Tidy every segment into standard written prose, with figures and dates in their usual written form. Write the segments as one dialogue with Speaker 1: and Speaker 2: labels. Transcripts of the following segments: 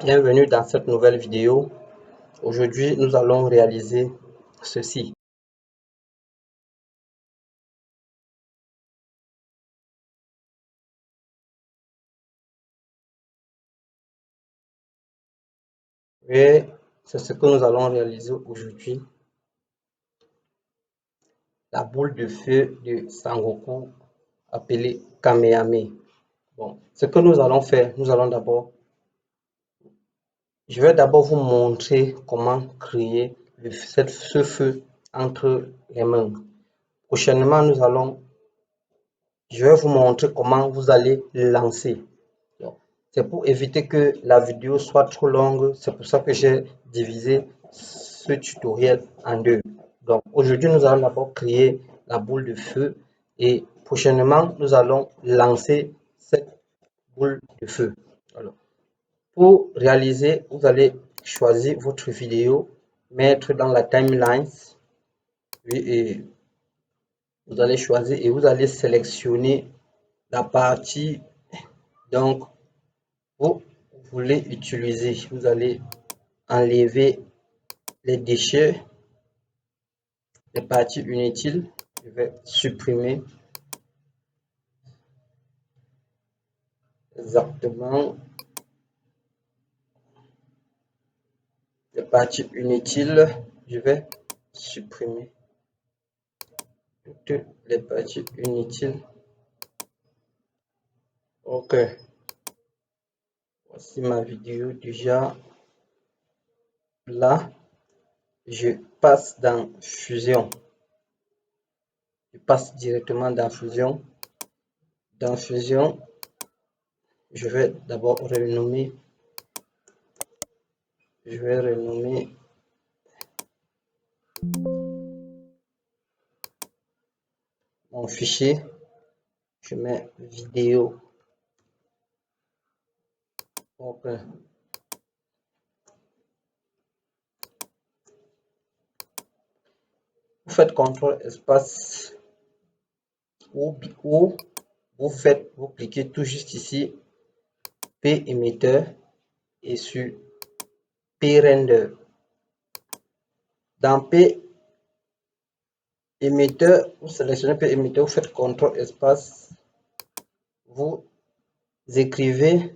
Speaker 1: Bienvenue dans cette nouvelle vidéo. Aujourd'hui, nous allons réaliser ceci. Et c'est ce que nous allons réaliser aujourd'hui. La boule de feu de Sangoku appelée Kamehameha. Bon, ce que nous allons faire, je vais d'abord vous montrer comment créer ce feu entre les mains. Prochainement, je vais vous montrer comment vous allez lancer. C'est pour éviter que la vidéo soit trop longue, c'est pour ça que j'ai divisé ce tutoriel en deux. Donc aujourd'hui, nous allons d'abord créer la boule de feu et prochainement, nous allons lancer cette boule de feu. Alors, pour réaliser, vous allez choisir votre vidéo, mettre dans la timeline, et vous allez choisir et vous allez sélectionner la partie donc vous voulez utiliser. Vous allez enlever les déchets, les parties inutiles. Je vais supprimer exactement les parties inutiles. Je vais supprimer toutes les parties inutiles. Ok, voici ma vidéo déjà là. Je passe dans Fusion. Je passe directement dans Fusion. Dans Fusion, je vais d'abord renommer. Je vais renommer mon fichier. Je mets vidéo. Ok. Vous faites CTRL espace ou vous cliquez tout juste ici P émetteur et sur P render. Dans P émetteur, vous sélectionnez P émetteur, vous faites CTRL espace, vous écrivez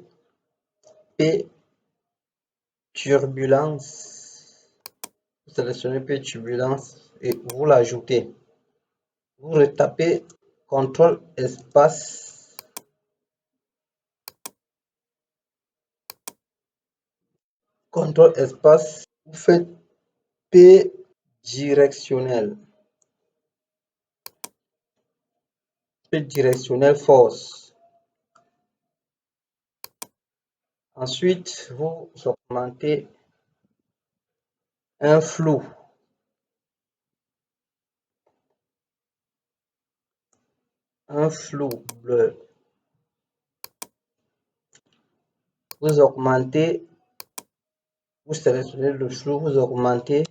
Speaker 1: P turbulence, vous sélectionnez P turbulence et vous l'ajoutez. Vous retapez CTRL espace, CTRL espace, vous faites P directionnel. P directionnel force. Ensuite, vous augmentez un flou. Un flou bleu. Vous augmentez, vous sélectionnez le flou, vous augmentez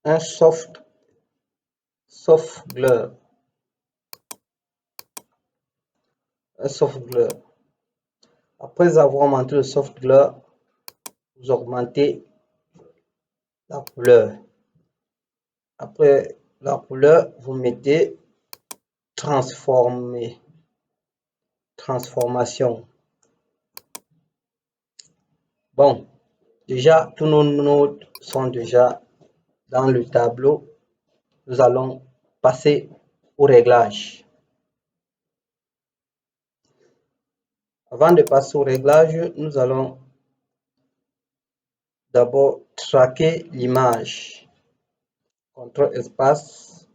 Speaker 1: un soft blur. Un soft blur. Après avoir augmenté le soft blur, vous augmentez la couleur. Après la couleur, vous mettez transformer. Transformation. Bon, déjà, tous nos nodes sont déjà dans le tableau. Nous allons passer au réglage. Avant de passer au réglage, nous allons d'abord traquer l'image. CTRL espace,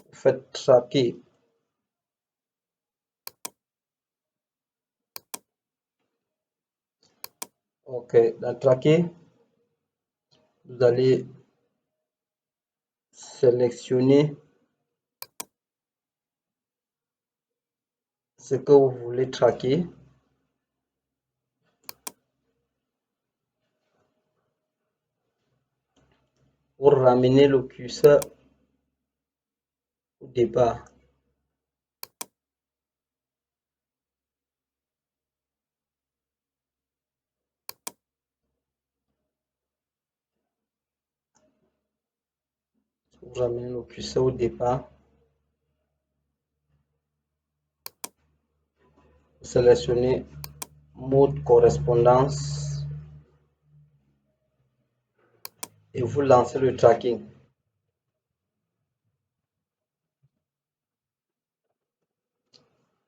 Speaker 1: vous faites traquer. Ok, dans traquer, vous allez sélectionner ce que vous voulez traquer. Pour ramener le curseur au départ. Vous ramenez le curseur au départ. Vous sélectionnez mode correspondance et vous lancez le tracking.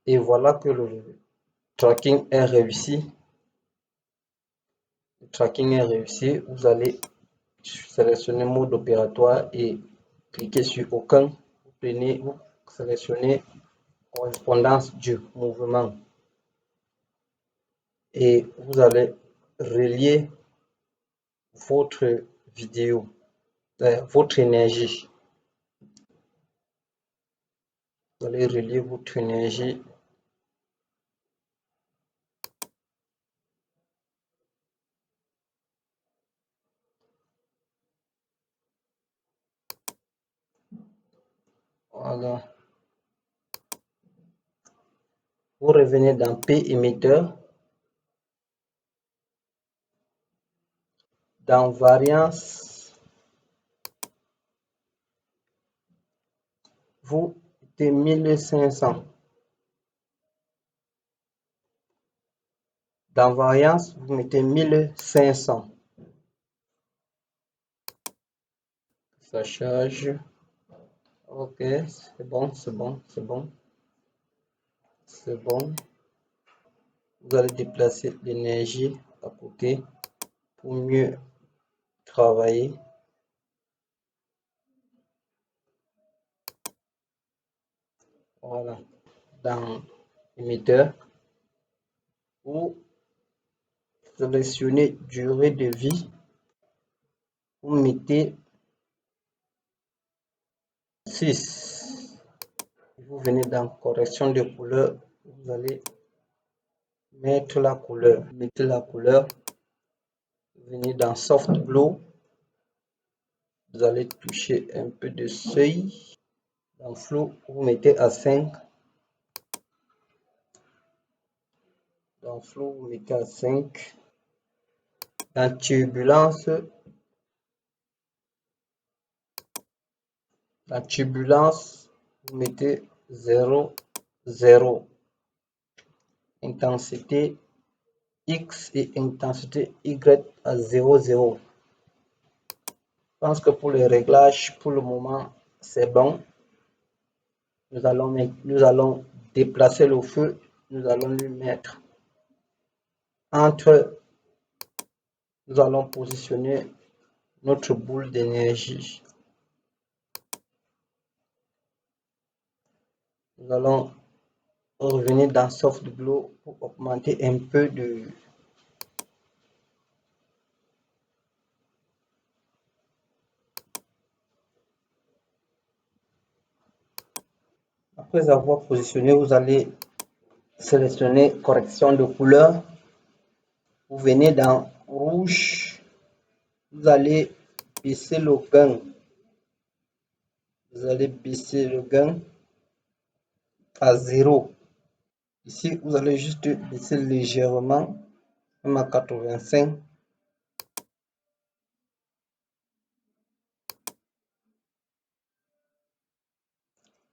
Speaker 1: Et voilà que le tracking est réussi. Le tracking est réussi. Vous allez sélectionner mode opératoire et cliquez sur aucun. Vous sélectionnez correspondance du mouvement et vous allez relier votre vidéo, votre énergie. Vous allez relier votre énergie. Voilà. Vous revenez dans P émetteur. Dans variance, vous mettez 1500. Dans variance, vous mettez 1500. Ça charge. Ok, c'est bon, c'est bon, c'est bon. C'est bon. Vous allez déplacer l'énergie à côté pour mieux travailler. Voilà. Dans émetteur, vous sélectionnez durée de vie. Vous mettez 6. Vous venez dans correction de couleur. Vous allez mettre la couleur. Mettez la couleur. Venez dans soft glow. Vous allez toucher un peu de seuil. Dans flow, vous mettez à 5. Dans flow, vous mettez à 5. Dans turbulence, vous mettez 0, 0. Intensité X et intensité Y à 0, 0. Je pense que pour les réglages, pour le moment, c'est bon. Nous allons déplacer le feu. Nous allons lui mettre entre. Nous allons positionner notre boule d'énergie. Nous allons revenir dans Soft Glow pour augmenter un peu de. Après avoir positionné, vous allez sélectionner correction de couleur. Vous venez dans rouge. Vous allez baisser le gain. Vous allez baisser le gain à 0. Ici, vous allez juste baisser légèrement, même à 85.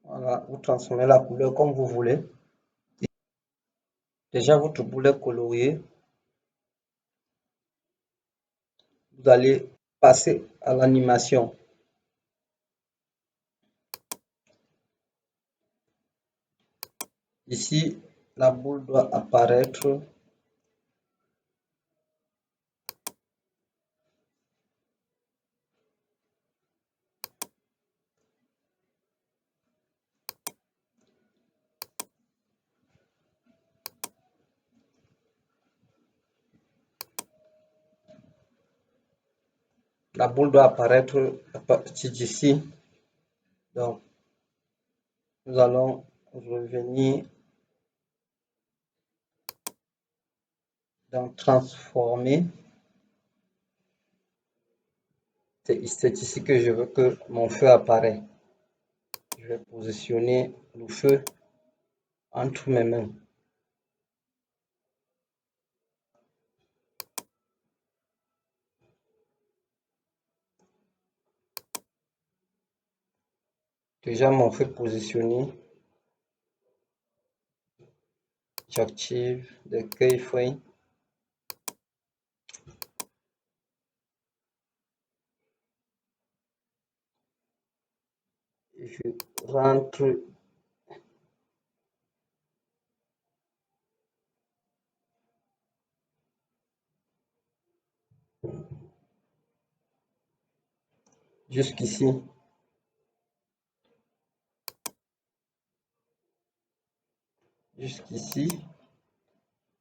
Speaker 1: Voilà, vous transformez la couleur comme vous voulez. Déjà, votre boule est coloriée. Vous allez passer à l'animation. Ici, la boule doit apparaître. La boule doit apparaître à partir d'ici. Donc, nous allons revenir dans transformer. C'est ici que je veux que mon feu apparaisse. Je vais positionner le feu entre mes mains. Déjà m'ont fait positionner. J'active des keyframes. Je rentre jusqu'ici. Jusqu'ici.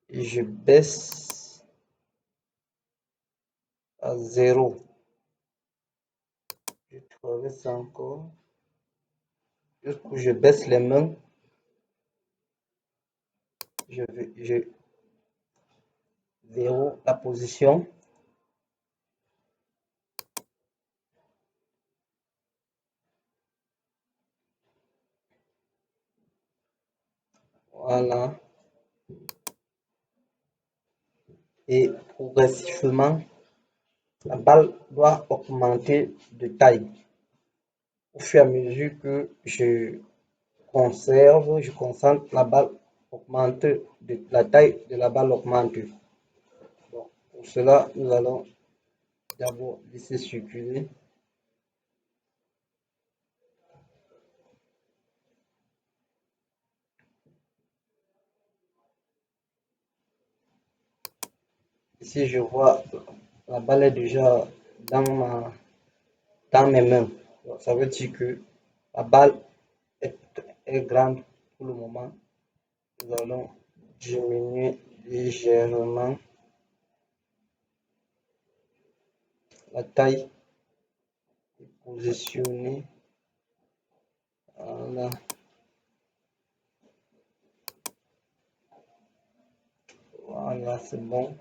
Speaker 1: Et je baisse à 0. Je traverse encore. Jusqu'où je baisse les mains. Je verrouille la position. Voilà. Et progressivement, la balle doit augmenter de taille. Au fur et à mesure que je concentre, la balle augmente, la taille de la balle augmente. Bon, pour cela, nous allons d'abord laisser circuler. Ici, je vois la balle est déjà dans mes mains. Donc, ça veut dire que la balle est grande pour le moment. Nous allons diminuer légèrement la taille et positionner. Voilà. Voilà, c'est bon.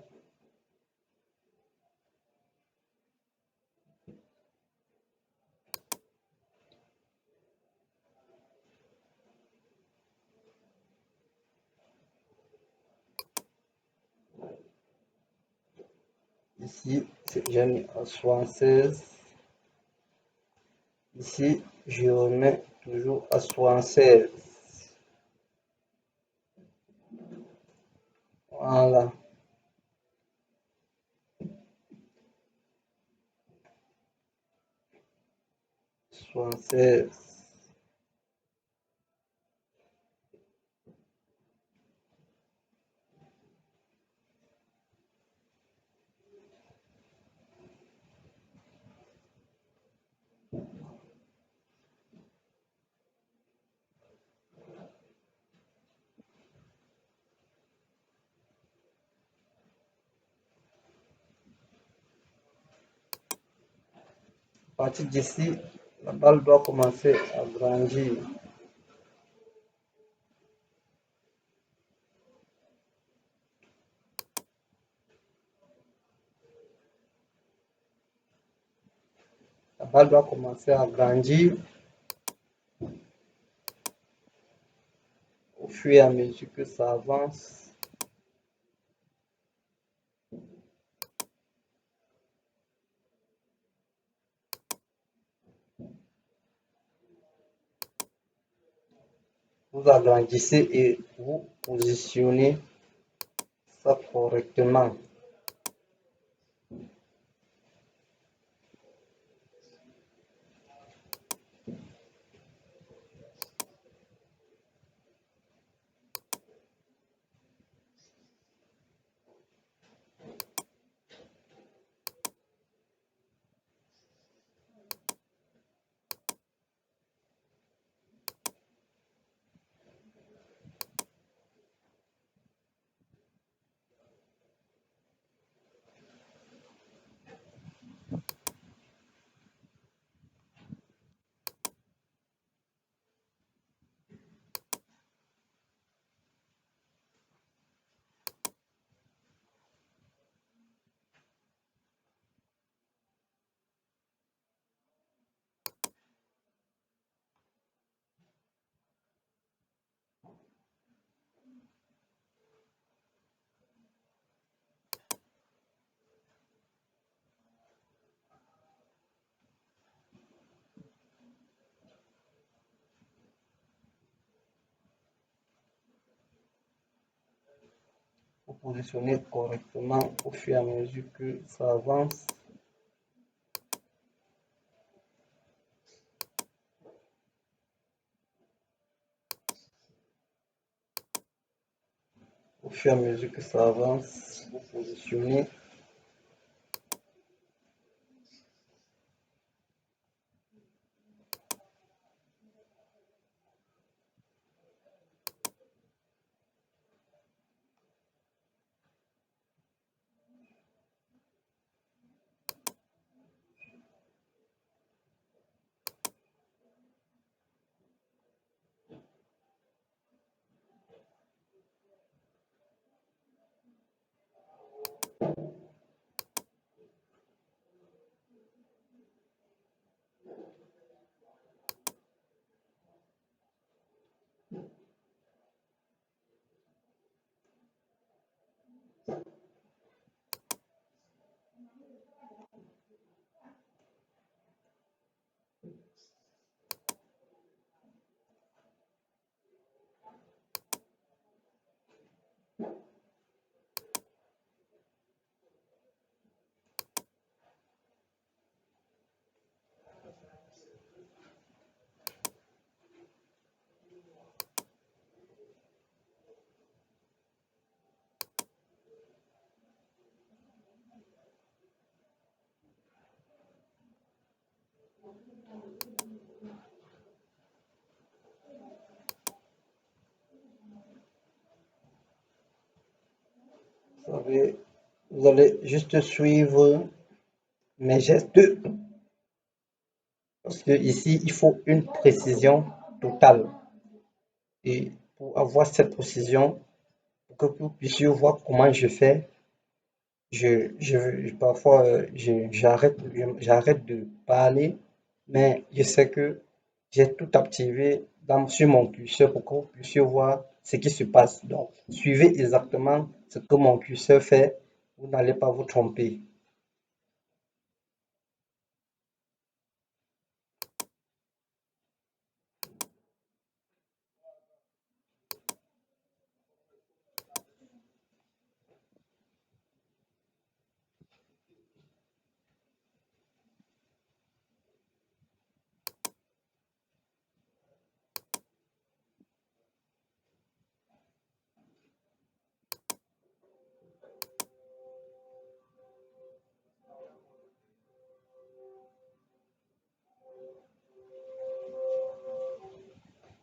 Speaker 1: Ici, j'ai mis à 76. Ici, je remets toujours à 76. Voilà. Soixante-seize. À partir d'ici, la balle doit commencer à grandir. La balle doit commencer à grandir au fur et à mesure que ça avance. Vous agrandissez et vous positionnez ça correctement. vous positionnez correctement au fur et à mesure que ça avance. Au fur et à mesure que ça avance, vous positionnez. Vous allez juste suivre mes gestes parce que ici il faut une précision totale. Et pour avoir cette précision, pour que vous puissiez voir comment je fais, parfois j'arrête de parler, mais je sais que j'ai tout activé sur mon curseur pour que vous puissiez voir ce qui se passe. Donc, suivez exactement ce que mon curseur fait, vous n'allez pas vous tromper.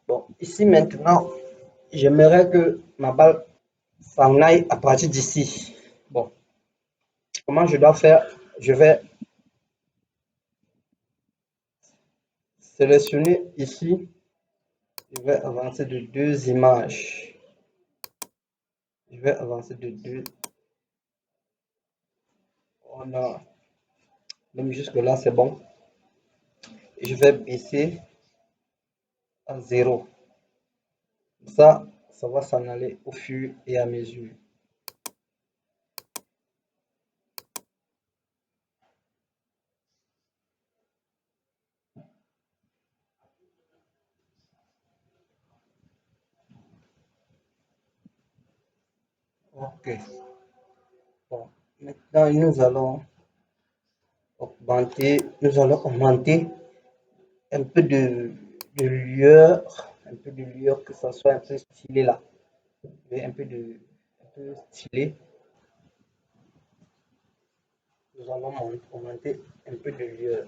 Speaker 1: Bon, ici maintenant, j'aimerais que ma balle s'en aille à partir d'ici. Bon, comment je dois faire? Je vais sélectionner ici, je vais avancer de deux images. Je vais avancer de deux. On a, même jusque là, c'est bon. Je vais baisser à 0. Ça va s'en aller au fur et à mesure. Ok. Bon, maintenant nous allons augmenter un peu de lueur, que ça soit un peu stylé là. Un peu stylé. Nous allons augmenter un peu de lueur.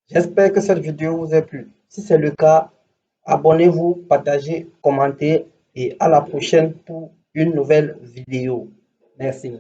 Speaker 1: J'espère que cette vidéo vous a plu. Si c'est le cas, abonnez-vous, partagez, commentez et à la prochaine pour une nouvelle vidéo. Merci.